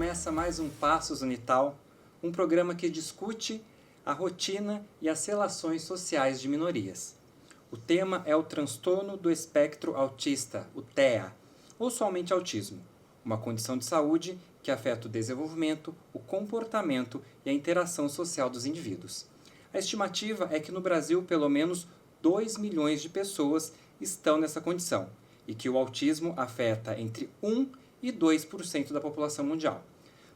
começa mais um Passos Unital, um programa que discute a rotina e as relações sociais de minorias. O tema é o transtorno do espectro autista, o TEA, ou somente autismo, uma condição de saúde que afeta o desenvolvimento, o comportamento e a interação social dos indivíduos. A estimativa é que no Brasil pelo menos 2 milhões de pessoas estão nessa condição e que o autismo afeta entre 1 e 2% da população mundial.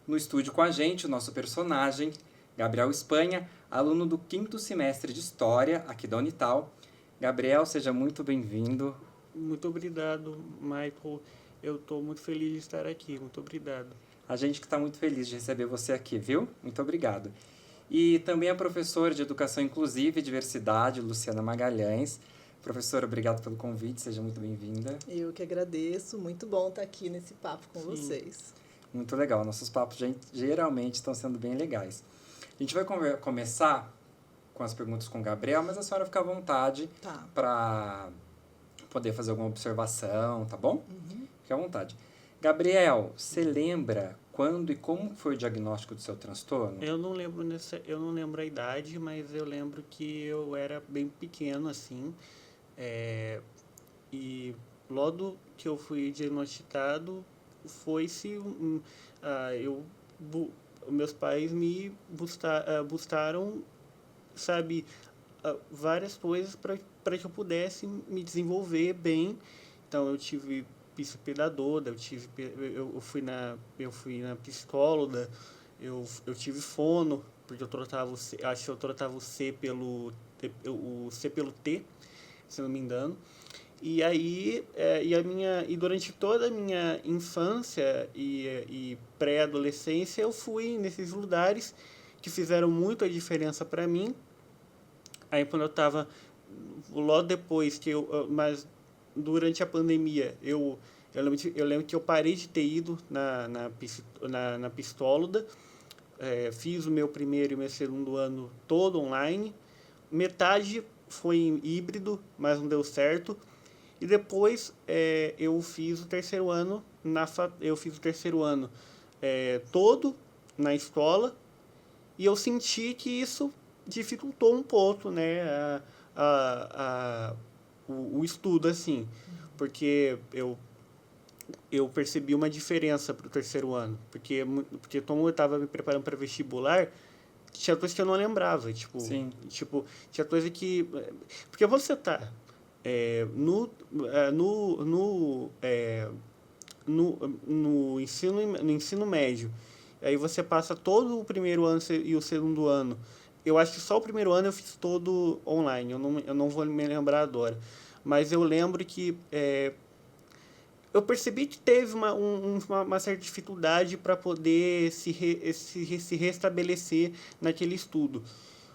No estúdio com a gente, o nosso personagem, Gabriel Espanha, aluno do 5º semestre de História aqui da Unital. Gabriel, seja muito bem-vindo. Muito obrigado, Michael. Eu estou muito feliz de estar aqui. Muito obrigado. A gente que está muito feliz de receber você aqui, viu? Muito obrigado. E também a professora de Educação Inclusiva e Diversidade, Luciana Magalhães. Professora, obrigado pelo convite, seja muito bem-vinda. Eu que agradeço, muito bom estar aqui nesse papo com vocês. Muito legal, nossos papos geralmente estão sendo bem legais. A gente vai começar com as perguntas com o Gabriel, mas a senhora fica à vontade para poder fazer alguma observação, tá bom? Fique à vontade. Gabriel, você lembra quando e como foi o diagnóstico do seu transtorno? Eu não lembro a idade, mas eu lembro que eu era bem pequeno, assim. E logo que eu fui diagnosticado, meus pais me buscaram, sabe, várias coisas para que eu pudesse me desenvolver bem. Então eu tive psicopedagoga, eu fui na psicóloga, eu tive fono, porque eu trotava o C pelo T, se não me engano. E aí, durante toda a minha infância e pré-adolescência, eu fui nesses lugares que fizeram muito a diferença para mim. Aí, quando eu estava, logo depois mas durante a pandemia, eu lembro que eu parei de ter ido na psicóloga, fiz o meu primeiro e meu segundo ano todo online, metade foi em híbrido, mas não deu certo. E depois eu fiz o terceiro ano todo na escola, e eu senti que isso dificultou um pouco, né, o estudo, assim, porque eu percebi uma diferença para o terceiro ano, porque como eu estava me preparando para vestibular, tinha coisa que eu não lembrava, tinha coisa que... Porque você está no ensino médio, aí você passa todo o primeiro ano e o segundo ano. Eu acho que só o primeiro ano eu fiz todo online, eu não vou me lembrar agora. Mas eu lembro que eu percebi que teve uma certa dificuldade para poder se restabelecer naquele estudo.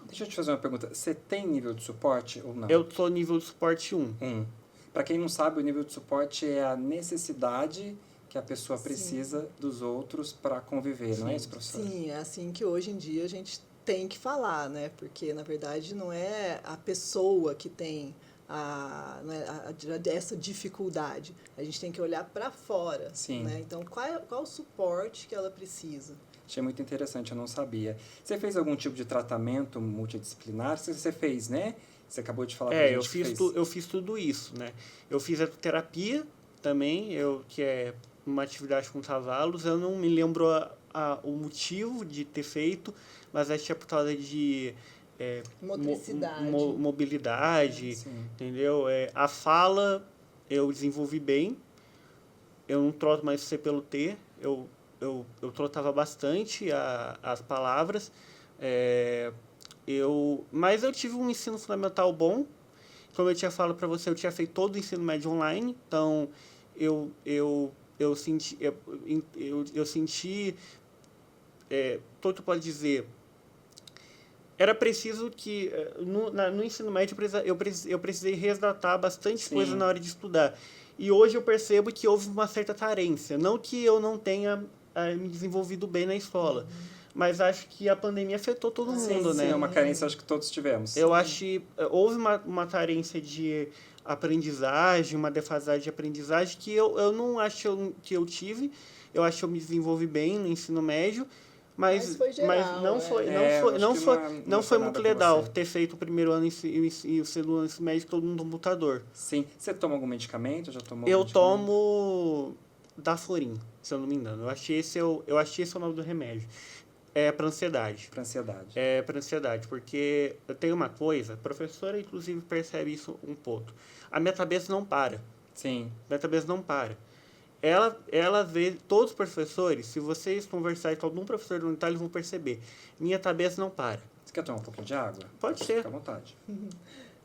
Deixa eu te fazer uma pergunta. Você tem nível de suporte ou não? Eu sou nível de suporte 1. Para quem não sabe, o nível de suporte é a necessidade que a pessoa precisa dos outros para conviver, não é isso, professora? Sim, é assim que hoje em dia a gente tem que falar, né? Porque, na verdade, não é a pessoa que tem essa dificuldade. A gente tem que olhar para fora. Sim. Né? Então, qual o suporte que ela precisa? Achei muito interessante, eu não sabia. Você fez algum tipo de tratamento multidisciplinar? Você fez, né? Você acabou de falar pra gente eu fiz tudo isso, né? Eu fiz a terapia também, que é uma atividade com cavalos. Eu não me lembro o motivo de ter feito, mas acho que é por causa de... mobilidade, entendeu? A fala eu desenvolvi bem, eu não troto mais C pelo T, eu trotava bastante as palavras, mas eu tive um ensino fundamental bom. Como eu tinha falado para você, eu tinha feito todo o ensino médio online, então eu senti todo que pode dizer. Era preciso que, no ensino médio, eu precisei resgatar bastante coisa na hora de estudar. E hoje eu percebo que houve uma certa carência. Não que eu não tenha me desenvolvido bem na escola, mas acho que a pandemia afetou todo mundo, né? Sim, é uma carência, acho que todos tivemos. Eu acho que houve uma carência de aprendizagem, uma defasagem de aprendizagem que eu não acho que eu tive. Eu acho que eu me desenvolvi bem no ensino médio, Mas foi geral, mas não é. foi, não foi nada muito com legal você. ter feito o primeiro ano e o segundo ano do ensino médio todo no computador. Sim. Você toma algum medicamento? Já tomou Eu algum medicamento? tomo Daforin, se eu não me engano. Eu achei esse é o nome do remédio. É para ansiedade. Pra ansiedade. É para ansiedade, porque eu tenho uma coisa, a professora inclusive percebe isso um pouco. A minha cabeça não para. Sim. A minha cabeça não para. Ela vê, todos os professores, se vocês conversarem com algum professor do unitário, eles vão perceber. Minha cabeça não para. Você quer tomar um pouquinho de água? Pode ser. Fica à vontade.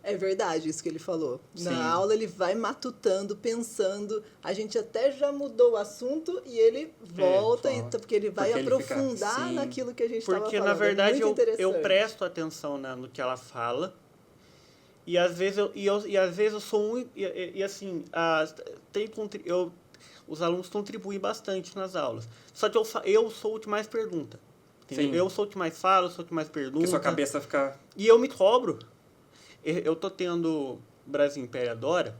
É verdade isso que ele falou. Sim. Na aula ele vai matutando, pensando. A gente até já mudou o assunto e ele volta, volta. porque ele vai Porque ele fica- aprofundar sim. naquilo que a gente estava falando. Porque, na verdade, é muito eu interessante. presto atenção no que ela fala. E às vezes eu sou um. E assim, os alunos contribuem bastante nas aulas. Só que eu sou o que mais pergunta. Entendeu? Sim. Eu sou o que mais falo, eu sou o que mais pergunta. Porque sua cabeça fica... E eu me cobro. Eu tô tendo Brasil Império Adora,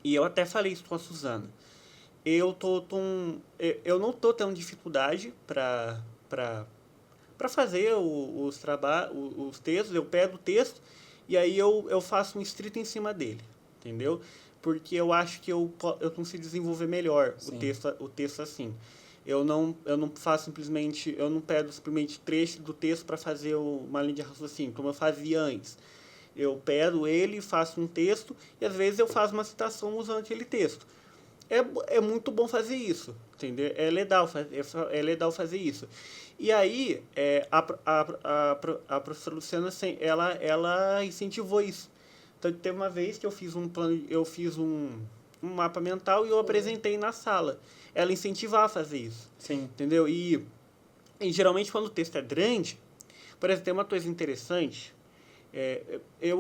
e eu até falei isso com a Suzana. Eu não tô tendo dificuldade para fazer os textos. Eu pego o texto e aí eu faço um estrito em cima dele, entendeu? Porque eu acho que eu consigo desenvolver melhor Sim. o texto assim. Eu não faço simplesmente, eu não pego simplesmente trecho do texto para fazer uma linha de raciocínio, como eu fazia antes. Eu pego ele, faço um texto e às vezes eu faço uma citação usando aquele texto. É muito bom fazer isso, entendeu? É legal fazer isso. E aí, a professora Luciana, ela incentivou isso. Então, teve uma vez que eu fiz um mapa mental e eu apresentei na sala. Ela incentivava a fazer isso, Sim. entendeu? E geralmente, quando o texto é grande, por exemplo, tem uma coisa interessante. Teve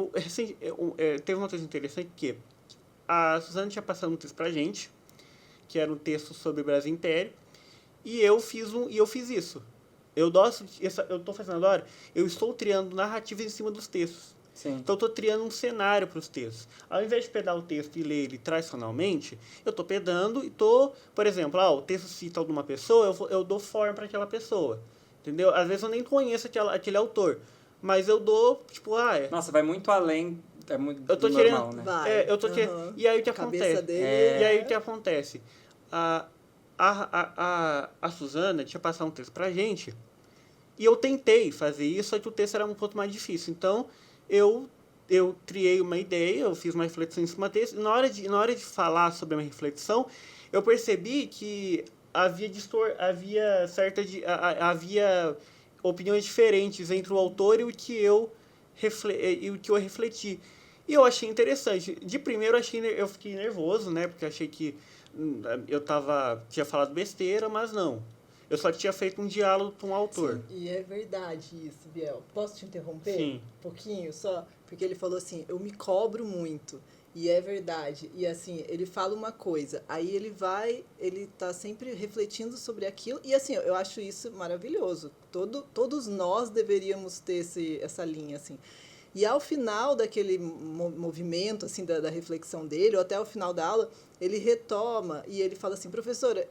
uma coisa interessante que a Suzana tinha passado um texto pra gente, que era um texto sobre o Brasil Império, e eu fiz isso. Eu estou fazendo agora, eu estou criando narrativas em cima dos textos. Sim. Então, eu estou criando um cenário para os textos. Ao invés de pegar o texto e ler ele tradicionalmente, eu estou pegando e estou, por exemplo, o texto cita alguma pessoa, eu dou forma para aquela pessoa. Entendeu? Às vezes eu nem conheço aquele autor, mas eu dou, Nossa, vai muito além, é muito eu tô do querendo, normal, né? Vai. eu tô querendo. E aí o que Cabeça acontece? dele E aí o que acontece? A Suzana tinha passado um texto pra gente, e eu tentei fazer isso, só que o texto era um pouco mais difícil. Então, eu criei uma ideia, eu fiz uma reflexão em cima desse. Na hora de falar sobre a minha reflexão, eu percebi que havia opiniões diferentes entre o autor e o que eu refleti. E eu achei interessante. De primeiro, eu fiquei nervoso, né? Porque achei que tinha falado besteira, mas não. Eu só tinha feito um diálogo com o autor. Sim, e é verdade isso, Biel. Posso te interromper? Sim. Um pouquinho só? Porque ele falou assim, eu me cobro muito. E é verdade. E assim, ele fala uma coisa, aí ele tá sempre refletindo sobre aquilo. E assim, eu acho isso maravilhoso. Todos nós deveríamos ter essa linha, assim. E ao final daquele movimento, assim, da reflexão dele, ou até ao final da aula, ele retoma e ele fala assim, professora,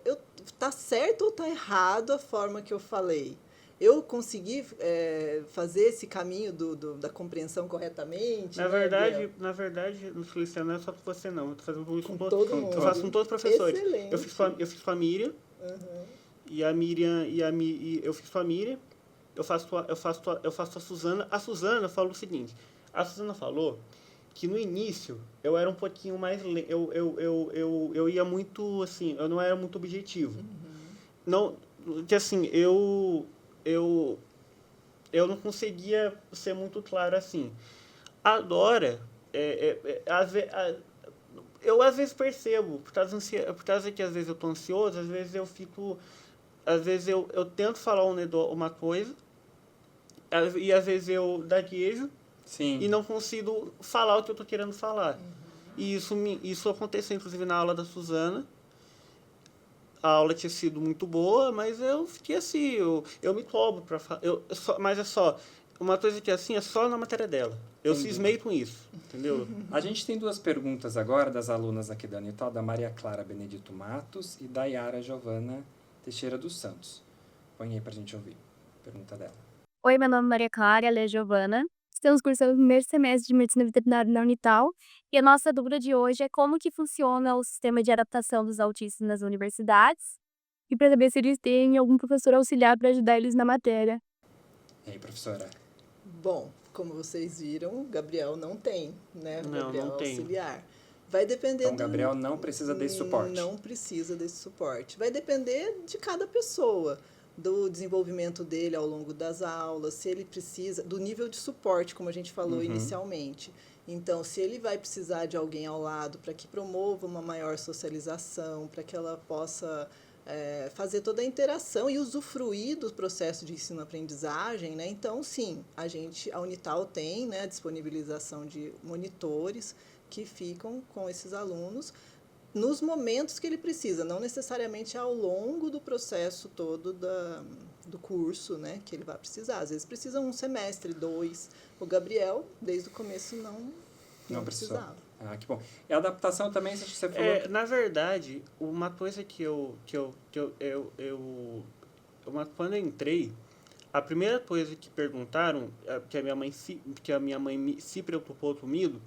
tá certo ou tá errado a forma que eu falei? Eu consegui fazer esse caminho da compreensão corretamente? Na verdade, Luciano, não é só com você, não. Eu tô fazendo isso com todo mundo. Eu faço com todos os professores. Excelente. Eu fiz com a Miriam. Uhum. E a Miriam, eu fiz com a Miriam. Eu faço com a Suzana. A Suzana falou o seguinte. A Suzana falou que no início eu era um pouquinho mais... Eu ia muito, assim, eu não era muito objetivo. Uhum. Não, que assim, eu não conseguia ser muito claro assim. Agora, eu às vezes percebo, por causa que às vezes eu estou ansioso, às vezes eu fico... Às vezes eu tento falar uma coisa, e às vezes eu gaguejo, Sim. e não consigo falar o que eu estou querendo falar. Uhum. E isso aconteceu, inclusive, na aula da Suzana. a aula tinha sido muito boa, mas eu fiquei assim, eu me cobro para mas é só, uma coisa que assim, é só na matéria dela. Eu Entendi. cismei com isso, entendeu? A gente tem 2 perguntas agora das alunas aqui da Unital, da Maria Clara Benedito Matos e da Yara Giovana Teixeira dos Santos. Põe aí pra gente ouvir a pergunta dela. Oi, meu nome é Maria Clara, ela é Giovana. Estamos cursando o primeiro semestre de Medicina Veterinária na Unital. E a nossa dúvida de hoje é como que funciona o sistema de adaptação dos autistas nas universidades e para saber se eles têm algum professor auxiliar para ajudar eles na matéria. E aí, professora? Bom, como vocês viram, o Gabriel não tem, né? O Não, Gabriel não tem. auxiliar. Vai depender Então, o Gabriel não precisa desse suporte. Não precisa desse suporte. Vai depender de cada pessoa, do desenvolvimento dele ao longo das aulas, se ele precisa, do nível de suporte, como a gente falou inicialmente. Então, se ele vai precisar de alguém ao lado para que promova uma maior socialização, para que ela possa fazer toda a interação e usufruir do processo de ensino-aprendizagem, né? Então, sim, a Unital tem, né, a disponibilização de monitores que ficam com esses alunos nos momentos que ele precisa, não necessariamente ao longo do processo todo do curso, né, que ele vai precisar. Às vezes precisa 1 semestre, 2. O Gabriel, desde o começo, não precisou. precisava. Ah, que bom. E a adaptação também, você falou... Na verdade, uma coisa quando eu entrei, a primeira coisa que perguntaram, que a minha mãe se preocupou comigo,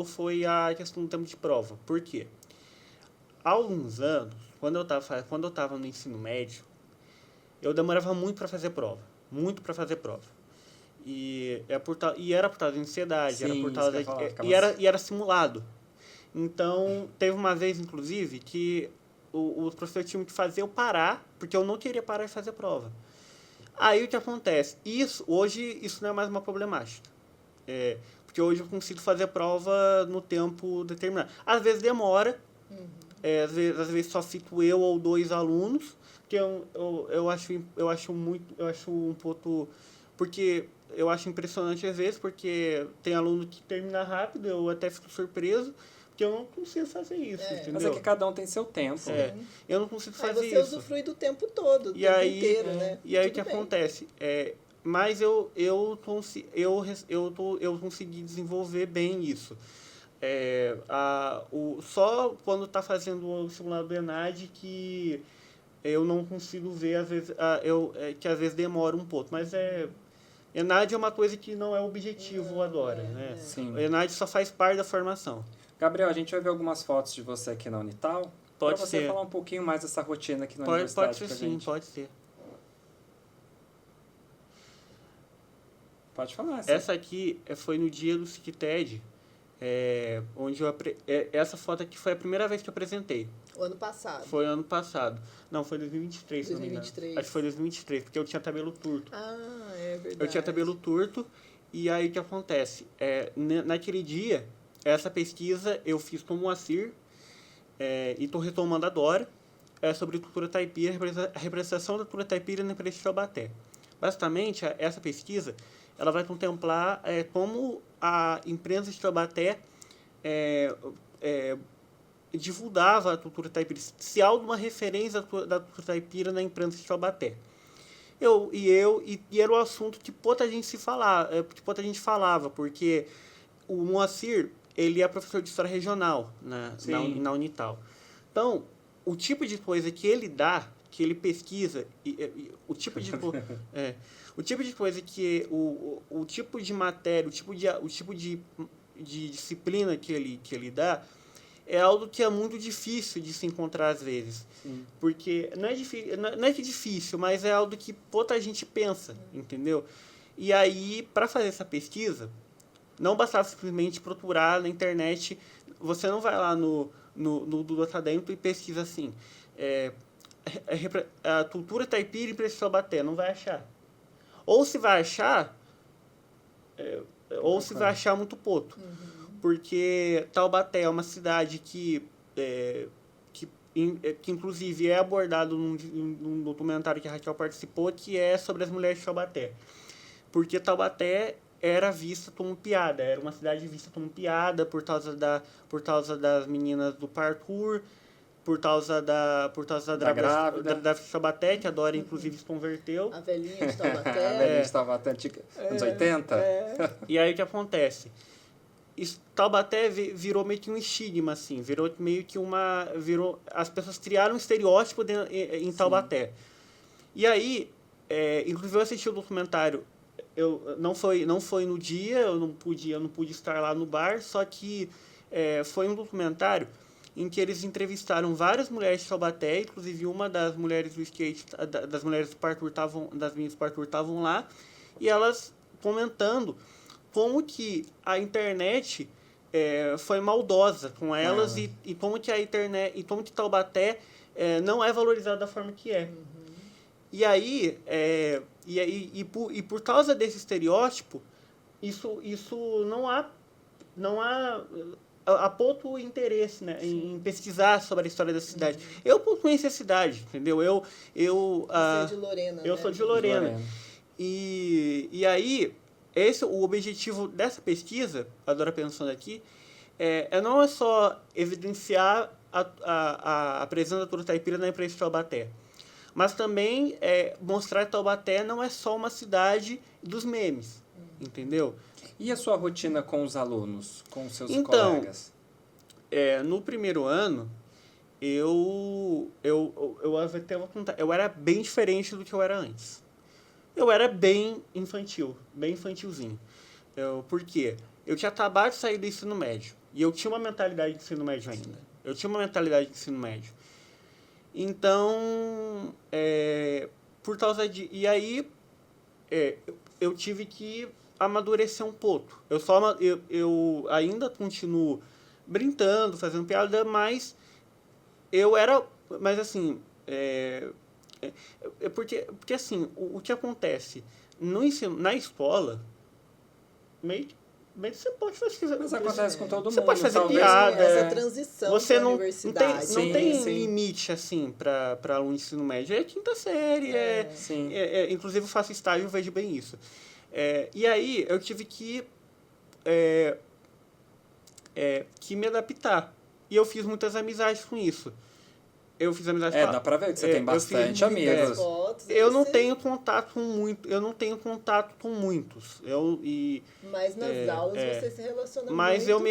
foi a questão do tempo de prova. Por quê? Há alguns anos, quando eu estava no ensino médio, eu demorava muito para fazer prova. Muito para fazer prova. E era por causa de ansiedade, Sim, era por causa isso que eu ia falar, e era simulado. Então, teve uma vez, inclusive, que os professores tinham que fazer eu parar, porque eu não queria parar e fazer prova. Aí o que acontece? Hoje isso não é mais uma problemática. Porque hoje eu consigo fazer prova no tempo determinado. Às vezes demora, às vezes só fico eu ou 2 alunos, que eu acho um pouco... Porque eu acho impressionante às vezes, porque tem aluno que termina rápido, eu até fico surpreso, porque eu não consigo fazer isso, entendeu? Mas é que cada um tem seu tempo. Eu não consigo fazer isso. Aí você usufrui do tempo todo, do tempo inteiro, né? E aí o Tudo que bem. acontece? Mas eu consegui desenvolver bem isso. Só quando está fazendo o simulado do ENAD que eu não consigo ver, às vezes, que às vezes demora um pouco. Mas ENAD é uma coisa que não é objetivo agora, né? Sim. O ENAD só faz parte da formação. Gabriel, a gente vai ver algumas fotos de você aqui na Unital. Pode Pra você ser. falar um pouquinho mais dessa rotina aqui na Pode universidade ser pra sim, gente. pode ser. Pode falar. Sim. Essa aqui foi no dia do Cicted, onde essa foto aqui foi a primeira vez que eu apresentei. O ano passado. Foi ano passado. Não, foi 2023, se não me engano. 2023. Acho que foi 2023, porque eu tinha cabelo curto. Ah, é verdade. Eu tinha cabelo curto, e aí o que acontece? Naquele dia, essa pesquisa eu fiz com o Moacir, e estou retomando agora, sobre cultura caipira, a representação da cultura caipira na empresa de Taubaté. Basicamente, essa pesquisa ela vai contemplar como a imprensa de Taubaté divulgava a cultura caipira, se há alguma referência da cultura caipira na imprensa de Taubaté. E era um assunto que pouca gente falava, porque o Moacir, ele é professor de história regional na Unital. Então, o tipo de coisa que ele dá, que ele pesquisa, o tipo de coisa que o tipo de matéria, o tipo de disciplina que ele dá é algo que é muito difícil de se encontrar às vezes. Sim. Porque não é que difícil, mas é algo que pouca gente pensa, entendeu? E aí, para fazer essa pesquisa, não bastava simplesmente procurar na internet. Você não vai lá no Google Acadêmico e pesquisa assim, a cultura caipira em Preço Taubaté, não vai achar. Ou se vai achar, vai achar muito pouco. Porque Taubaté é uma cidade que inclusive é abordado num documentário que a Raquel participou, que é sobre as mulheres de Taubaté. Porque Taubaté era vista como piada, era uma cidade vista como piada por causa das meninas do parkour, por causa da grávida. da Taubaté, que a Dora, inclusive, se converteu. A velhinha de A Taubaté. velhinha de Taubaté, anos 80? E aí o que acontece? Taubaté virou meio que um estigma, assim. Virou meio que as pessoas criaram um estereótipo em Taubaté. E aí, inclusive eu assisti o documentário. Não foi no dia, eu não pude estar lá no bar, só que foi um documentário em que eles entrevistaram várias mulheres de Taubaté, inclusive uma das mulheres do skate, das mulheres das meninas do Parkour estavam lá, e elas comentando como que a internet foi maldosa com elas e como que a internet e como que Taubaté não é valorizada da forma que é. E aí, por causa desse estereótipo, isso não há pouco interesse, né, em pesquisar sobre a história da cidade. Eu conheço a cidade, entendeu? Você é de Lorena, eu né? sou de Lorena. E aí, o objetivo dessa pesquisa, a Dora pensando aqui, não é só evidenciar a presença da cultura caipira na empresa de Taubaté, mas também mostrar que Taubaté não é só uma cidade dos memes, entendeu? E a sua rotina com os alunos, com os seus colegas? colegas? No primeiro ano, eu era bem diferente do que eu era antes. Eu era bem infantil, bem infantilzinho. Por quê? Eu tinha acabado de sair do ensino médio. E eu tinha uma mentalidade de ensino médio ainda. Então, por causa de... E aí, eu tive que amadurecer um pouco. Eu ainda continuo brincando, fazendo piada, mas Mas, assim... Porque assim, o que acontece? No ensino, na escola, meio você pode fazer... Mas acontece com todo mundo. Você pode fazer talvez. piada. Essa transição Você para a universidade. não tem Sim. limite, assim, para um ensino médio. É quinta série. Sim. Inclusive, eu faço estágio e vejo bem isso. E aí, eu tive que me adaptar. E eu fiz muitas amizades com isso. Eu fiz amizade com Dá pra ver que você tem bastante amigos. Eu não tenho contato com muitos. Mas nas aulas você se relaciona mas muito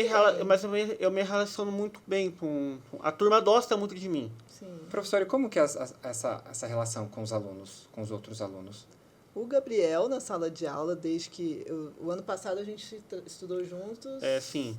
bem. Eu me relaciono muito bem com... A turma gosta muito de mim. Sim. Professor, e como que é essa relação com os alunos, com os outros alunos? O Gabriel, na sala de aula, desde que... O ano passado a gente estudou juntos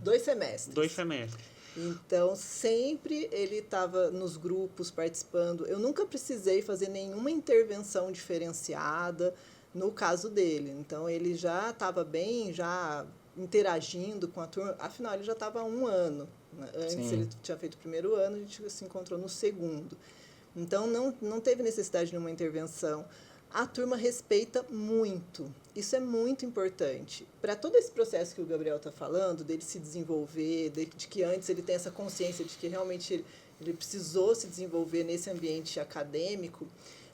2 semestres. 2 semestres. Então, sempre ele estava nos grupos participando. Eu nunca precisei fazer nenhuma intervenção diferenciada no caso dele. Então, ele já estava bem, já interagindo com a turma. Afinal, ele já estava há 1 ano. Antes Sim. ele tinha feito o primeiro ano, a gente se encontrou no segundo. Então, não teve necessidade de nenhuma intervenção. A turma respeita muito. Isso é muito importante. Para todo esse processo que o Gabriel está falando, dele se desenvolver, de que antes ele tem essa consciência de que realmente ele precisou se desenvolver nesse ambiente acadêmico,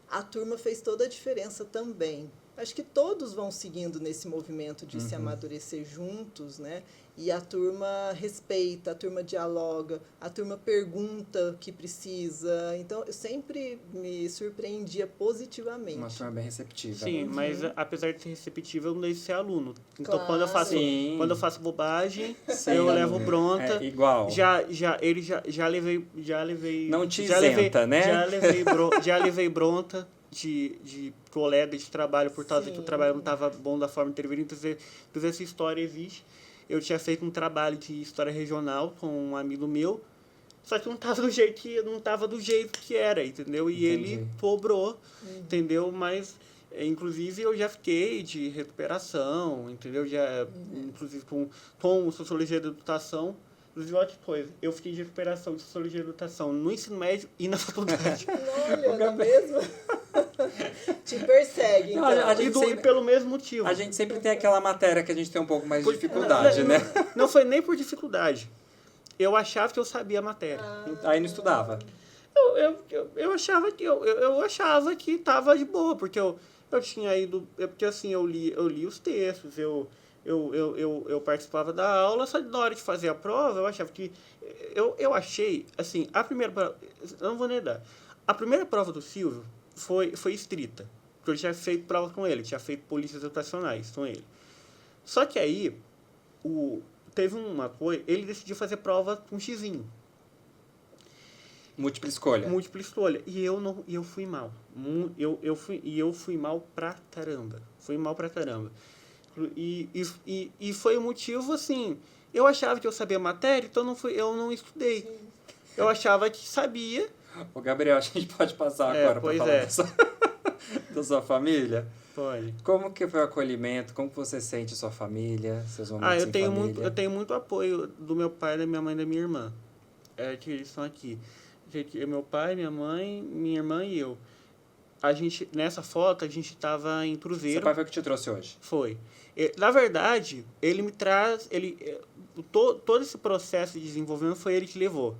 a turma fez toda a diferença também. Acho que todos vão seguindo nesse movimento de se amadurecer juntos, né? E a turma respeita, a turma dialoga, a turma pergunta o que precisa. Então, eu sempre me surpreendia positivamente. Uma turma bem receptiva. Sim, mas apesar de ser receptivo, eu não deixo de ser aluno. Então, Claro. quando eu faço bobagem, Sim. eu levo bronca. Igual. Já levei... Não te isenta, né? Já levei bronca de colega de trabalho por causa que o trabalho não estava bom da forma que deveria. Então, essa história existe. Eu tinha feito um trabalho de história regional com um amigo meu, só que não estava do jeito que era, entendeu? E Entendi. ele cobrou, entendeu? Mas, inclusive, eu já fiquei de recuperação, entendeu? Inclusive, com sociologia da educação. Inclusive, olha que coisa, eu fiquei de recuperação de sociologia da educação no ensino médio e na faculdade. Olha, não é mesmo? Te persegue, então. E pelo mesmo motivo. A gente sempre tem aquela matéria que a gente tem um pouco mais de dificuldade, né? Não foi nem por dificuldade. Eu achava que eu sabia a matéria. Aí não estudava. Eu achava que estava de boa, porque eu tinha ido... Porque assim, eu li os textos, eu eu participava da aula, só que na hora de fazer a prova, eu achava que... Eu achei, assim, a primeira prova... Eu não vou negar. A primeira prova do Silvio foi estrita. Porque eu tinha feito prova com ele, tinha feito polícias educacionais com ele. Só que aí, teve uma coisa... Ele decidiu fazer prova com xizinho. Múltipla escolha. Múltipla escolha. E eu fui mal. Eu fui mal pra caramba. Fui mal pra caramba. E foi o motivo, assim... Eu achava que eu sabia matéria, então eu não estudei. Sim. Eu achava que sabia. Ô, Gabriel, a gente pode passar agora para falar da sua família? Pode. Como que foi o acolhimento? Como que você sente sua família, seus momentos em família? Eu tenho muito apoio do meu pai, da minha mãe e da minha irmã. Que eles estão aqui. Meu pai, minha mãe, minha irmã e eu. Nessa foto, a gente estava em Cruzeiro. Seu pai foi o que te trouxe hoje? Foi. Na verdade, ele me traz... todo esse processo de desenvolvimento foi ele que levou.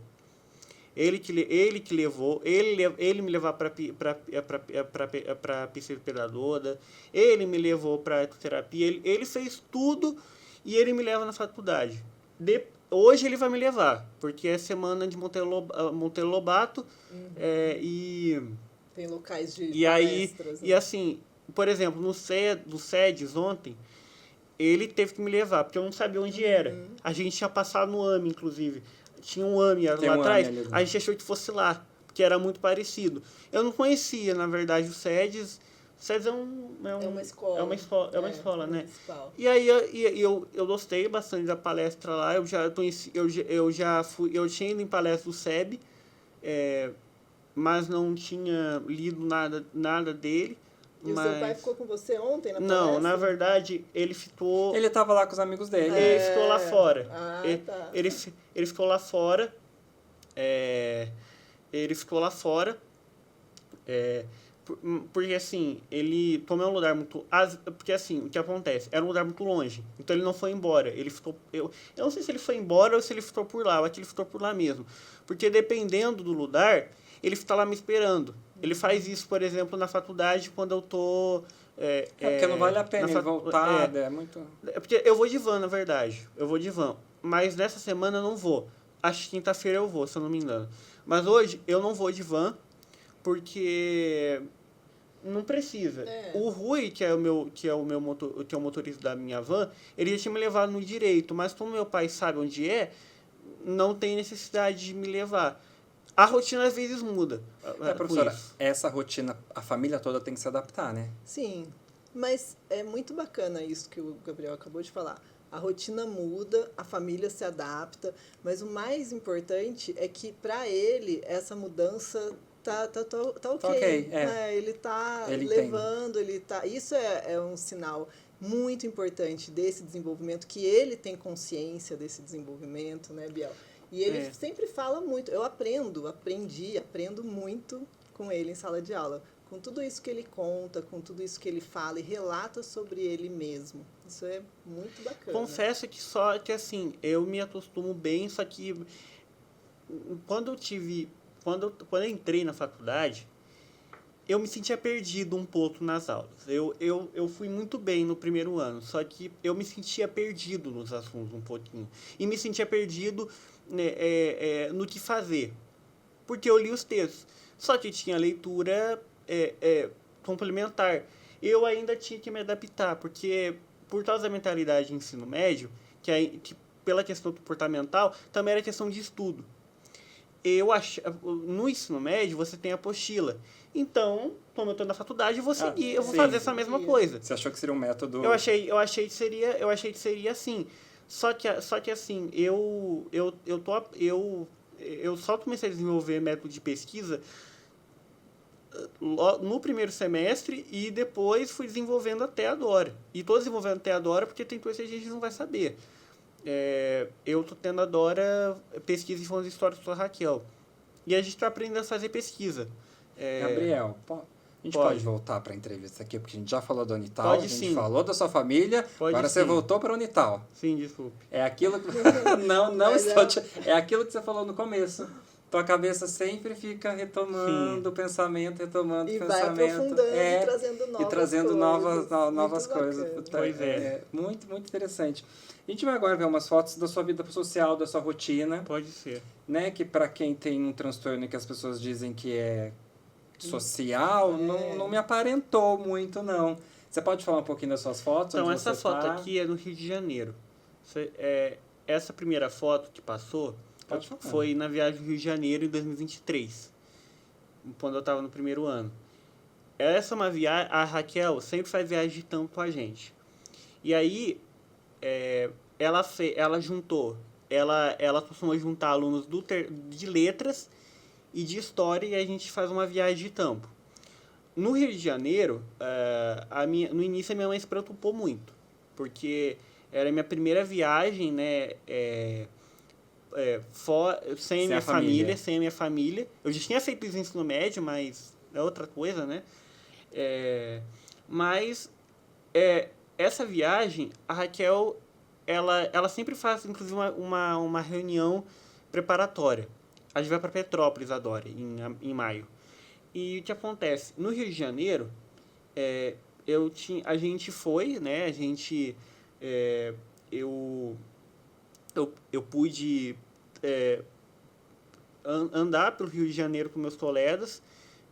Ele que levou, ele me levou para psicopedagoga, ele me levou para terapia, ele fez tudo e ele me leva na faculdade. Hoje ele vai me levar, porque é semana de Monteiro Lobato. E tem locais de palestras. E assim, por exemplo, no SEDES ontem, ele teve que me levar, porque eu não sabia onde era. A gente tinha passado no AME, inclusive. Tinha um AME lá atrás, a gente achou que fosse lá, porque era muito parecido. Eu não conhecia, na verdade, o SEDES. O SEDES é uma escola. É uma escola, né? Municipal. E aí eu gostei bastante da palestra lá. Eu tinha ido em palestra do SEB, mas não tinha lido nada dele. E o seu pai ficou com você ontem na palestra? Não, na verdade, ele ficou... Ele estava lá com os amigos dele. Ele ficou lá fora. Tá. Ele ficou lá fora. Ele ficou lá fora. Porque, assim, ele tomou um lugar muito... Porque, assim, o que acontece? Era um lugar muito longe. Então, ele não foi embora. Ele ficou... Eu não sei se ele foi embora ou se ele ficou por lá. Eu acho que ele ficou por lá mesmo. Porque, dependendo do lugar, ele fica lá me esperando. Ele faz isso, por exemplo, na faculdade, quando eu tô... porque não vale a pena ele voltar, é muito... Porque eu vou de van, na verdade. Eu vou de van. Mas nessa semana eu não vou. Acho que quinta-feira eu vou, se eu não me engano. Mas hoje eu não vou de van, porque não precisa. O Rui, que é o motorista da minha van, ele já tinha me levado no direito. Mas como meu pai sabe onde não tem necessidade de me levar. A rotina às vezes muda. Professora, essa rotina, a família toda tem que se adaptar, né? Sim, mas é muito bacana isso que o Gabriel acabou de falar. A rotina muda, a família se adapta, mas o mais importante é que, para ele, essa mudança tá ok. Ele tá levando, Isso é um sinal muito importante desse desenvolvimento, que ele tem consciência desse desenvolvimento, né, Biel? E ele sempre fala muito. Eu aprendo muito com ele em sala de aula. Com tudo isso que ele conta, com tudo isso que ele fala e relata sobre ele mesmo. Isso é muito bacana. Confesso que assim, eu me acostumo bem, só que quando eu entrei na faculdade, eu me sentia perdido um pouco nas aulas. Eu fui muito bem no primeiro ano, só que eu me sentia perdido nos assuntos um pouquinho. E me sentia perdido no que fazer, porque eu li os textos. Só que tinha leitura complementar. Eu ainda tinha que me adaptar, porque por causa da mentalidade de ensino médio, que pela questão comportamental, também era questão de estudo. No ensino médio, você tem a apostila. Então, como eu estou na faculdade, eu vou seguir, eu vou fazer essa mesma coisa. Você achou que seria um método... Eu achei que seria assim. Só que assim, eu só comecei a desenvolver método de pesquisa no primeiro semestre e depois fui desenvolvendo até agora. E estou desenvolvendo até agora porque tem coisa que a gente não vai saber. Eu estou tendo agora pesquisa em fontes históricas com a Raquel. E a gente está aprendendo a fazer pesquisa. Gabriel, a gente pode voltar para a entrevista aqui, porque a gente já falou da Unital, Pode, a gente sim. falou da sua família, agora sim. você voltou para a Unital. Sim, desculpe. É aquilo que... É aquilo que você falou no começo. tua cabeça sempre fica retomando o pensamento, retomando o E vai pensamento. aprofundando e trazendo novas Muito coisas. bacana. Pois é. Muito, muito interessante. A gente vai agora ver umas fotos da sua vida social, da sua rotina, Pode ser. né? Que para quem tem um transtorno que as pessoas dizem que é social, não me aparentou muito, não. Você pode falar um pouquinho das suas fotos? Então, onde essa você foto tá? aqui é no Rio de Janeiro. Essa primeira foto que passou Pode falar. foi na viagem do Rio de Janeiro em 2023, quando eu estava no primeiro ano. Essa é uma viagem... A Raquel sempre faz viagem de campo com a gente. E aí, ela juntou... Ela costuma juntar alunos de letras e de história, e a gente faz uma viagem de campo. No Rio de Janeiro, no início a minha mãe se preocupou muito, porque era a minha primeira viagem, né, sem minha família, sem a minha família. Eu já tinha feito isso no ensino médio, mas é outra coisa, né? Mas essa viagem, a Raquel, ela sempre faz, inclusive, uma reunião preparatória. A gente vai para Petrópolis agora, em maio. E o que acontece? No Rio de Janeiro, a gente foi, né? Eu pude andar pelo Rio de Janeiro com meus colegas,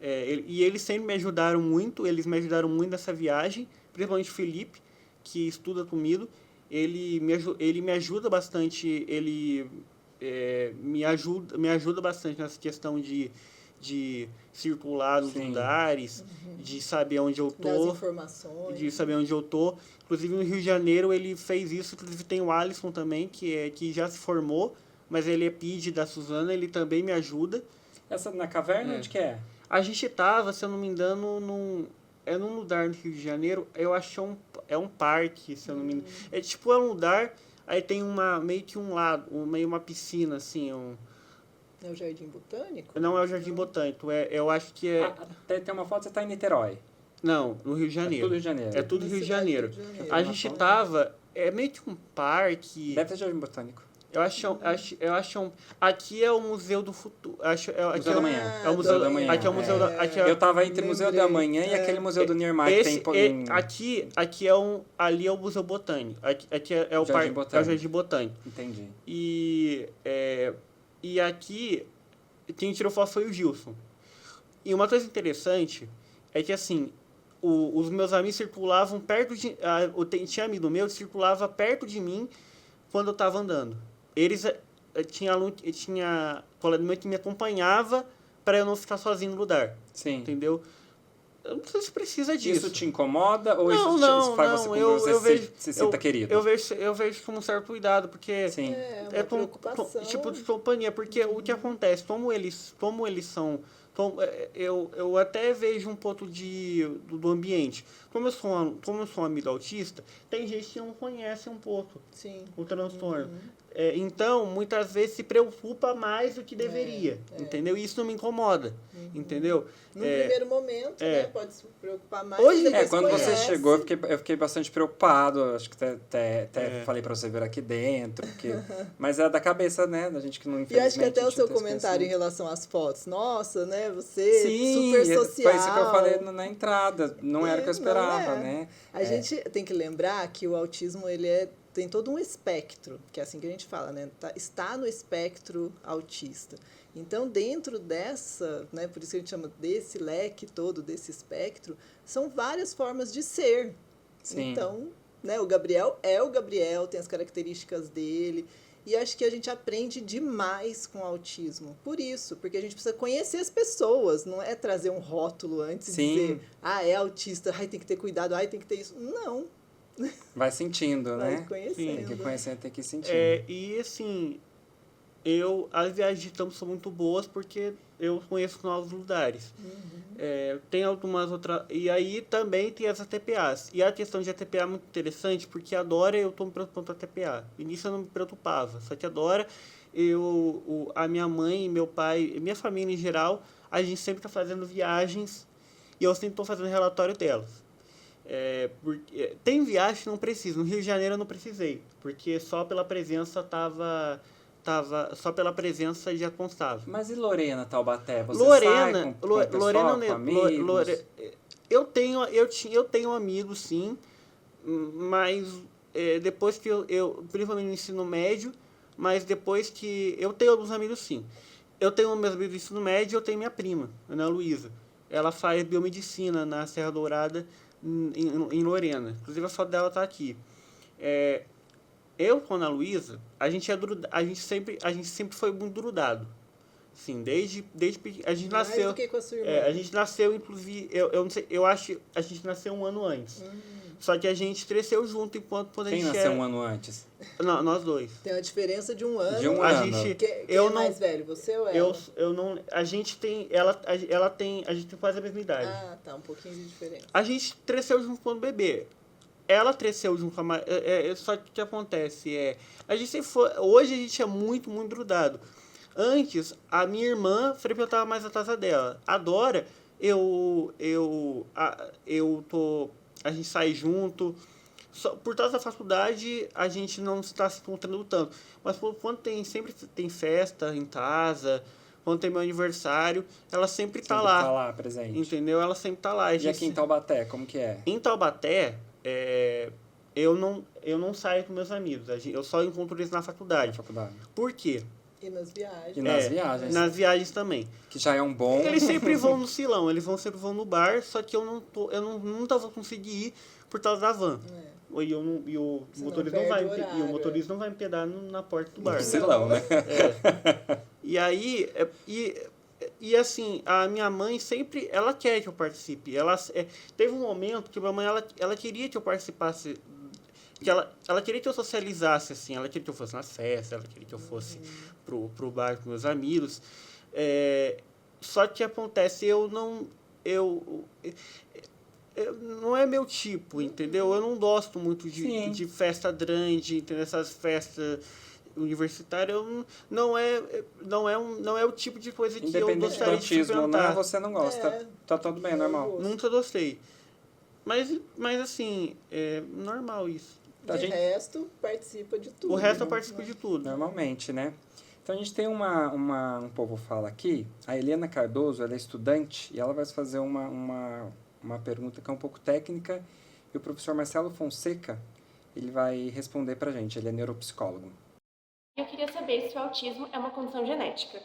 e eles sempre me ajudaram muito. Eles me ajudaram muito nessa viagem, principalmente o Felipe, que estuda comigo. Ele me ajuda bastante. Ele me ajuda bastante nessa questão de circular nos lugares, de saber onde eu tô, das informações, de saber onde eu tô. Inclusive no Rio de Janeiro ele fez isso. Inclusive tem o Alisson também, que já se formou, mas ele é PID da Suzana, ele também me ajuda. Essa na caverna, onde que é? A gente tava, se eu não me engano, num lugar no Rio de Janeiro, eu acho que é um parque, se eu não me engano. É um lugar, aí tem meio que um lado, meio uma piscina, assim, É o Jardim Botânico? Não é o Jardim Botânico, eu acho que é... Tem uma foto, você tá em Niterói. Não, no Rio de Janeiro. É tudo Rio de Janeiro. É tudo Rio de Janeiro. Rio de Janeiro. A gente tava... É meio que um parque... Deve ter Jardim Botânico. Eu acho aqui é o Museu do Futuro. Museu da Manhã. É o Museu da Manhã. Aqui é o Museu da... Eu tava entre o Museu da Manhã e aquele Museu do Niemeyer que tem... Aqui ali é o Museu Botânico. Aqui é o Jardim parque, é o Jardim Botânico. Entendi. E aqui, quem tirou foto foi o Gilson. E uma coisa interessante é que, assim, os meus amigos circulavam perto de... tinha amigo meu que circulava perto de mim quando eu estava andando. Tinha colega meu que me acompanhava para eu não ficar sozinho no lugar. Sim. Entendeu? Eu não sei se precisa disso. Isso te incomoda ou isso faz você se sinta querido? Eu vejo como um certo cuidado, porque Sim. Uma preocupação. tipo de companhia, porque o que acontece, como eles são, eu até vejo um pouco do ambiente. Como eu sou um amigo autista, tem gente que não conhece um pouco Sim. o transtorno. Então, muitas vezes se preocupa mais do que deveria, entendeu? E isso não me incomoda, entendeu? No primeiro momento, né, pode se preocupar mais. Hoje, depois quando conhece. você chegou, eu fiquei bastante preocupado. Acho que até falei pra você ver aqui dentro. Mas é da cabeça, né? Da gente que não, E infelizmente... acho que até o seu não tem comentário em esse relação às fotos. Nossa, né? Você Sim, super social. foi isso que eu falei na entrada. Não era o que eu esperava, né? A gente tem que lembrar que o autismo, tem todo um espectro, que é assim que a gente fala, né? Está no espectro autista. Então, dentro dessa, né, por isso que a gente chama desse leque todo, desse espectro, são várias formas de ser. Sim. Então, né, o Gabriel é o Gabriel, tem as características dele, e acho que a gente aprende demais com o autismo. Por isso, porque a gente precisa conhecer as pessoas, não é trazer um rótulo antes e dizer, é autista, tem que ter cuidado, tem que ter isso. Não. Vai sentindo, né? Vai conhecendo. Tem que conhecer, tem que sentir. E assim, as viagens de campo são muito boas porque eu conheço novos lugares. Tem algumas outras... E aí também tem as ATPAs. E a questão de ATPA é muito interessante porque agora eu estou me preocupando com a ATPA. No início eu não me preocupava, só que agora a minha mãe, meu pai, minha família em geral, a gente sempre está fazendo viagens e eu sempre estou fazendo relatório delas. Tem viagem que não precisa. No Rio de Janeiro eu não precisei, porque só pela presença só pela presença já constava. Mas e Lorena Taubaté? Você Lorena, sai com o pessoal, Lorena, com amigos? eu tenho amigos, sim, mas depois que principalmente no ensino médio, mas depois que eu tenho alguns amigos, sim. Eu tenho meus amigos do ensino médio e eu tenho minha prima, Ana Luísa. Ela faz biomedicina na Serra Dourada, em Lorena. Inclusive a foto dela está aqui. Eu com a Ana Luísa, a gente sempre foi muito grudado. Sim, desde a gente Mais nasceu. do que com a sua irmã. A gente nasceu, inclusive, eu não sei, eu acho que a gente nasceu um ano antes. Só que a gente cresceu junto quando a Quem gente nasceu um ano antes? Não, nós dois. Tem uma diferença de um ano. De um A ano. gente, Quem eu é não, mais velho, você ou ela? eu não, a gente tem, a gente tem quase a mesma idade. Ah, tá, um pouquinho de diferença. A gente cresceu junto quando bebê. Ela cresceu junto com a só que o que acontece a gente sempre foi, hoje a gente é muito, muito grudado. Antes, a minha irmã frequentava mais a casa dela. Agora, a gente sai junto. Por causa da faculdade, a gente não está se encontrando tanto. Mas quando sempre tem festa em casa, quando tem meu aniversário, ela sempre está lá. Está lá, presente. Entendeu? Ela sempre está lá. E aqui em Taubaté, como que é? Em Taubaté, eu não saio com meus amigos. Eu só encontro eles na faculdade. Por quê? E nas viagens. E nas viagens. Nas viagens também. Que já é um bom... Eles sempre vão no Silão, sempre vão no bar, só que eu nunca vou conseguir ir por causa da van. E o motorista não vai me pedar na porta do bar. No Silão, né? E aí, e assim, a minha mãe sempre, ela quer que eu participe. Teve um momento que a minha mãe, ela queria que eu participasse, que ela queria que eu socializasse, assim, ela queria que eu fosse nas festas, ela queria que eu fosse pro bar com meus amigos. Só que acontece, não é meu tipo, entendeu? Eu não gosto muito de festa grande, entendeu? Essas festas universitárias, não é o tipo de coisa que eu gostaria de experimentar. Não, você não gosta. Tá tudo bem, normal. Nunca gostei. Mas assim, é normal isso. De resto, participa de tudo. O resto eu participo de tudo. Normalmente, né? Então, a gente tem um povo fala aqui. A Helena Cardoso, ela é estudante e ela vai fazer uma pergunta que é um pouco técnica. E o professor Marcelo Fonseca, ele vai responder pra gente. Ele é neuropsicólogo. Eu queria saber se o autismo é uma condição genética.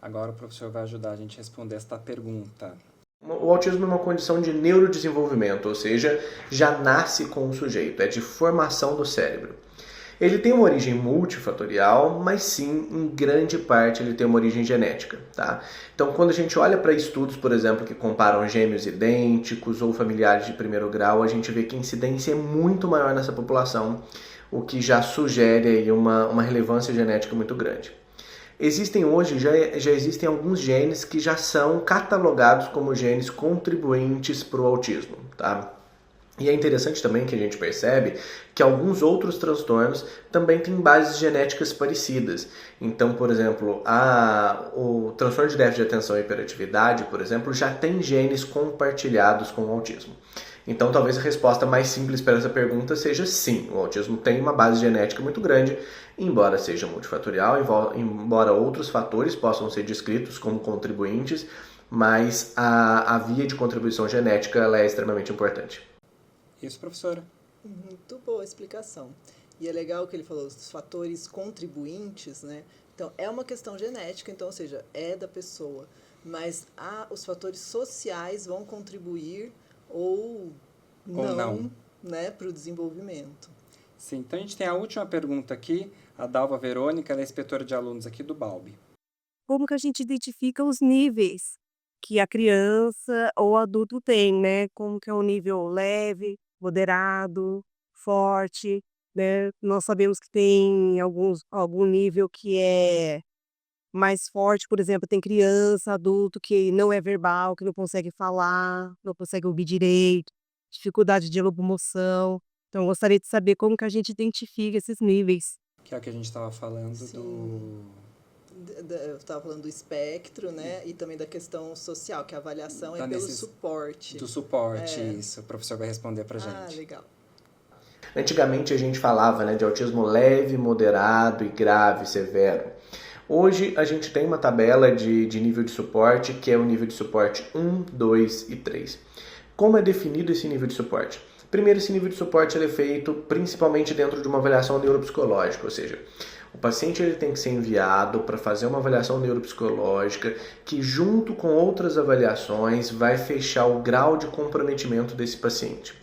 Agora o professor vai ajudar a gente a responder esta pergunta. O autismo é uma condição de neurodesenvolvimento, ou seja, já nasce com o sujeito, é de formação do cérebro. Ele tem uma origem multifatorial, mas sim, em grande parte, ele tem uma origem genética. Tá? Então, quando a gente olha para estudos, por exemplo, que comparam gêmeos idênticos ou familiares de primeiro grau, a gente vê que a incidência é muito maior nessa população, o que já sugere aí uma relevância genética muito grande. Já existem alguns genes que já são catalogados como genes contribuintes para o autismo, tá? E é interessante também que a gente percebe que alguns outros transtornos também têm bases genéticas parecidas. Então, por exemplo, o transtorno de déficit de atenção e hiperatividade, por exemplo, já tem genes compartilhados com o autismo. Então, talvez a resposta mais simples para essa pergunta seja sim, o autismo tem uma base genética muito grande, embora seja multifatorial, embora outros fatores possam ser descritos como contribuintes, mas a via de contribuição genética ela é extremamente importante. Isso, professora. Muito boa explicação. E é legal que ele falou dos fatores contribuintes, né? Então, é uma questão genética, então, ou seja, é da pessoa. Mas os fatores sociais vão contribuir ou não. Né, para o desenvolvimento. Sim, então a gente tem a última pergunta aqui. A Dalva Verônica, ela é inspetora de alunos aqui do Balbi. Como que a gente identifica os níveis que a criança ou adulto tem, né? Como que é um nível leve, moderado, forte, né? Nós sabemos que tem algum nível que é mais forte, por exemplo, tem criança, adulto que não é verbal, que não consegue falar, não consegue ouvir direito, dificuldade de locomoção. Então, eu gostaria de saber como que a gente identifica esses níveis. Que é o que a gente estava falando Eu estava falando do espectro, né? E também da questão social, que a avaliação é pelo suporte. Do suporte, isso. O professor vai responder pra gente. Ah, legal. Antigamente a gente falava, né, de autismo leve, moderado e grave, severo. Hoje a gente tem uma tabela de nível de suporte, que é o nível de suporte 1, 2 e 3. Como é definido esse nível de suporte? Primeiro, esse nível de suporte ele é feito principalmente dentro de uma avaliação neuropsicológica, ou seja, o paciente ele tem que ser enviado para fazer uma avaliação neuropsicológica que, junto com outras avaliações, vai fechar o grau de comprometimento desse paciente.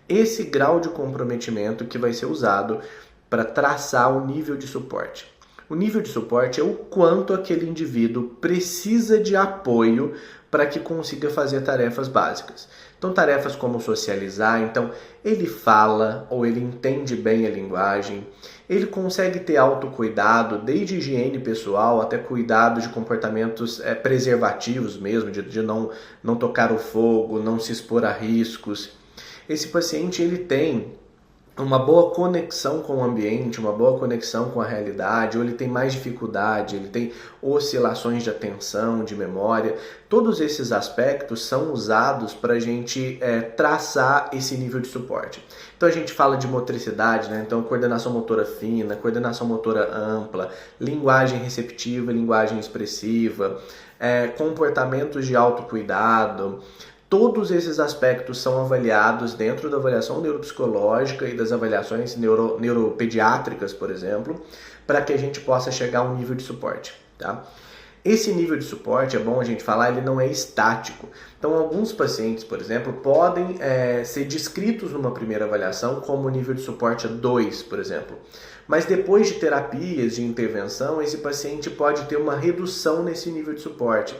Esse grau de comprometimento que vai ser usado para traçar o nível de suporte. O nível de suporte é o quanto aquele indivíduo precisa de apoio para que consiga fazer tarefas básicas. Então, tarefas como socializar, então ele fala ou ele entende bem a linguagem, ele consegue ter autocuidado, desde higiene pessoal até cuidado de comportamentos preservativos mesmo, de não tocar o fogo, não se expor a riscos. Esse paciente ele tem uma boa conexão com o ambiente, uma boa conexão com a realidade, ou ele tem mais dificuldade, ele tem oscilações de atenção, de memória. Todos esses aspectos são usados para a gente traçar esse nível de suporte. Então a gente fala de motricidade, né? Então coordenação motora fina, coordenação motora ampla, linguagem receptiva, linguagem expressiva, comportamentos de autocuidado. Todos esses aspectos são avaliados dentro da avaliação neuropsicológica e das avaliações neuropediátricas, por exemplo, para que a gente possa chegar a um nível de suporte, tá? Esse nível de suporte, é bom a gente falar, ele não é estático. Então, alguns pacientes, por exemplo, podem ser descritos numa primeira avaliação como nível de suporte 2, por exemplo. Mas depois de terapias de intervenção, esse paciente pode ter uma redução nesse nível de suporte.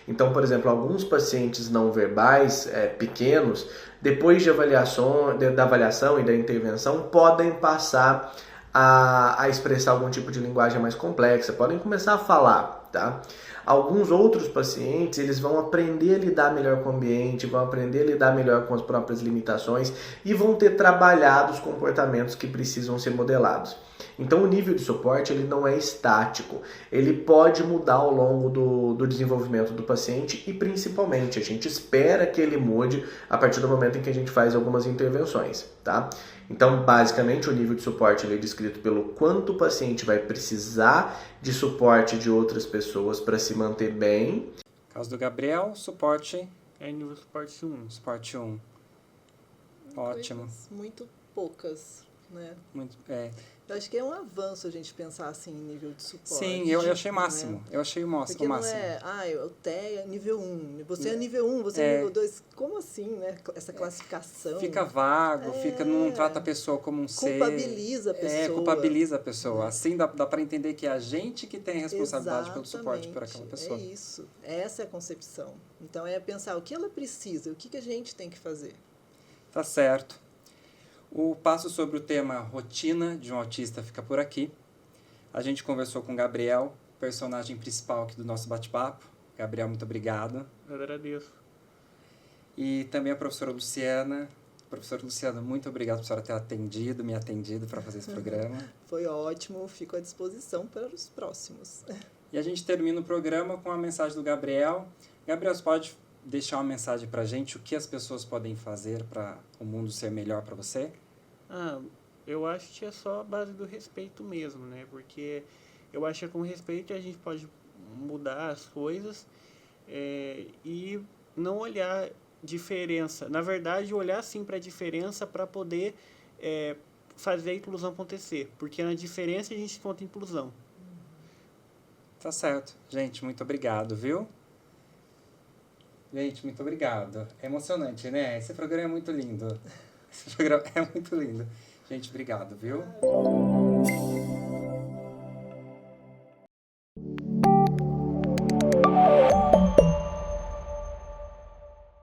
Então, por exemplo, alguns pacientes não verbais pequenos, depois da avaliação e da intervenção, podem passar a expressar algum tipo de linguagem mais complexa, podem começar a falar, tá? Alguns outros pacientes, eles vão aprender a lidar melhor com o ambiente, vão aprender a lidar melhor com as próprias limitações e vão ter trabalhado os comportamentos que precisam ser modelados. Então o nível de suporte ele não é estático, ele pode mudar ao longo do desenvolvimento do paciente e principalmente a gente espera que ele mude a partir do momento em que a gente faz algumas intervenções, tá? Então basicamente o nível de suporte ele é descrito pelo quanto o paciente vai precisar de suporte de outras pessoas para se manter bem. No caso do Gabriel, suporte É nível suporte 1. suporte 1. Ótimo. Coisas muito poucas, né? Muito, Eu acho que é um avanço a gente pensar assim em nível de suporte. Sim, eu achei máximo. Né? Eu achei o máximo. Porque não o TEA é nível 1, você é nível 1, você é nível 2. Como assim, né? Essa classificação. Fica vago, não trata a pessoa como um ser. Culpabiliza a pessoa. Culpabiliza a pessoa. Assim dá para entender que é a gente que tem a responsabilidade pelo suporte por aquela pessoa. É isso. Essa é a concepção. Então é pensar o que ela precisa, o que a gente tem que fazer. Tá certo. O passo sobre o tema rotina de um autista fica por aqui. A gente conversou com o Gabriel, personagem principal aqui do nosso bate-papo. Gabriel, muito obrigado. Eu agradeço. E também a professora Luciana. Professora Luciana, muito obrigado por a senhora ter me atendido para fazer esse programa. Foi ótimo, fico à disposição para os próximos. E a gente termina o programa com a mensagem do Gabriel. Gabriel, você pode deixar uma mensagem para a gente, o que as pessoas podem fazer para o mundo ser melhor para você? Eu acho que é só a base do respeito mesmo, né? Porque eu acho que com respeito a gente pode mudar as coisas e não olhar diferença. Na verdade, olhar sim para a diferença para poder fazer a inclusão acontecer. Porque na diferença a gente encontra inclusão. Tá certo. Gente, muito obrigado, viu? Gente, muito obrigado. É emocionante, né? Esse programa é muito lindo. Esse programa é muito lindo. Gente, obrigado, viu?